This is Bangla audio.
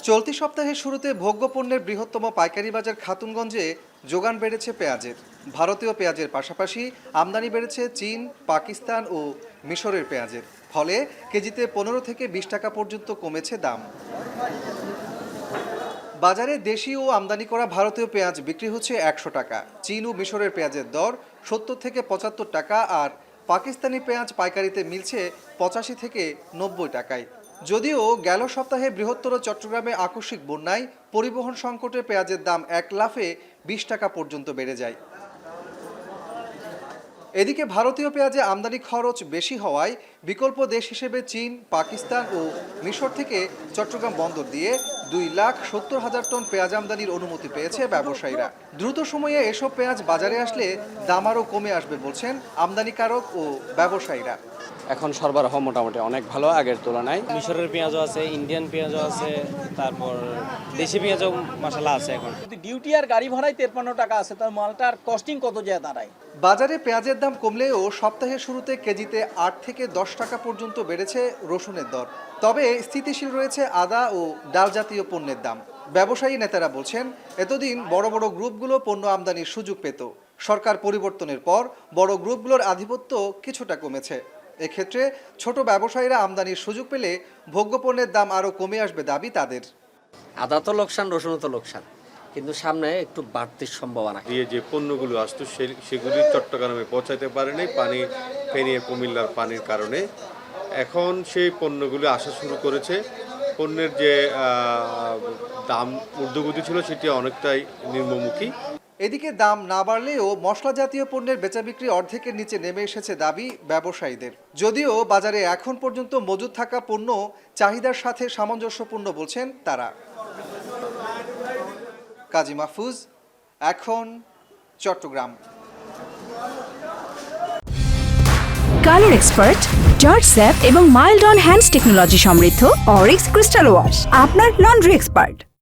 চলতি সপ্তাহের শুরুতে ভোগ্যপণ্যের বৃহত্তম পাইকারি বাজার খাতুনগঞ্জে যোগান বেড়েছে পেঁয়াজের। ভারতীয় পেঁয়াজের পাশাপাশি আমদানি বেড়েছে চীন, পাকিস্তান ও মিশরের পেঁয়াজের। ফলে কেজিতে 15 থেকে 20 টাকা পর্যন্ত কমেছে দাম। বাজারে দেশি ও আমদানি করা ভারতীয় পেঁয়াজ বিক্রি হচ্ছে 100 টাকা। চীন ও মিশরের পেঁয়াজের দর 70 থেকে 75 টাকা, আর পাকিস্তানি পেঁয়াজ পাইকারিতে মিলছে 85 থেকে 90 টাকায়। যদিও গেল সপ্তাহে বৃহত্তর চট্টগ্রামে আকস্মিক বন্যায় পরিবহন সংকটে পেঁয়াজের দাম 1 লাফে 20 টাকা পর্যন্ত বেড়ে যায়। এদিকে ভারতীয় পেঁয়াজে আমদানি খরচ বেশি হওয়ায় বিকল্প দেশ হিসেবে চীন, পাকিস্তান ও মিশর থেকে চট্টগ্রাম বন্দর দিয়ে 2,70,000 টন পেঁয়াজ আমদানির অনুমতি পেয়েছে ব্যবসায়ীরা। দ্রুত সময়ে এসব পেঁয়াজ বাজারে আসলে দাম আরও কমে আসবে বলছেন আমদানিকারক ও ব্যবসায়ীরা। এখন সরবরাহ মোটামুটি অনেক ভালো আগের তুলনায়। মিশরের পেঁয়াজও আছে, ইন্ডিয়ান পেঁয়াজও আছে, তারপর দেশি পেঁয়াজও মশলা আছে। এখন ডিউটি আর গাড়ি ভাড়ায় 53 টাকা আছে, তার মালটার কস্টিং কত যায় দাঁড়ায়। বাজারে পেঁয়াজের দাম কমলেও সপ্তাহের শুরুতে কেজিতে 8 থেকে 10 টাকা পর্যন্ত বেড়েছে রসুনের দর। তবে স্থিতিশীল রয়েছে আদা ও ডাল জাতীয় পণ্যের দাম। ব্যবসায়ী নেতারা বলছেন, এতদিন বড় বড় গ্রুপগুলো পণ্য আমদানির সুযোগ পেত। সরকার পরিবর্তনের পর বড় গ্রুপগুলোর আধিপত্য কিছুটা কমেছে। এক্ষেত্রে ছোট ব্যবসায়ীরা আমদানির সুযোগ পেলে ভোগ্যপণ্যের দাম আরও কমে আসবে দাবি তাদের। আদা তো লোকসান, রসুনও তো লোকসান, কিন্তু সামনে একটু বাড়তির সম্ভাবনা। দিয়ে যে পণ্যগুলো আসতো সেগুলি চট্টগ্রামে পৌঁছাতে পারেনি ফেনী কুমিল্লার পানির কারণে। এখন সেই পণ্যগুলো আসা শুরু করেছে। পণ্যের যে দাম ঊর্ধ্বগতি ছিল সেটি অনেকটাই নিম্নমুখী। এদিকে দাম না বাড়লেও মশলা জাতীয় পণ্যের বেচাবিক্রি অর্ধেকের নিচে নেমে এসেছে দাবি ব্যবসায়ীদের। যদিও বাজারে এখন পর্যন্ত মজুদ থাকা পণ্য চাহিদার সাথে সামঞ্জস্যপূর্ণ বলছেন তারা। কাজী মাহফুজ, এখন, চট্টগ্রাম। কালার এক্সপার্ট, জর্জ স্যাপ এবং মাইল্ড অন হ্যান্ডস টেকনোলজি সমৃদ্ধ অরিক্স ক্রিস্টাল ওয়াশ আপনার লন্ড্রি এক্সপার্ট।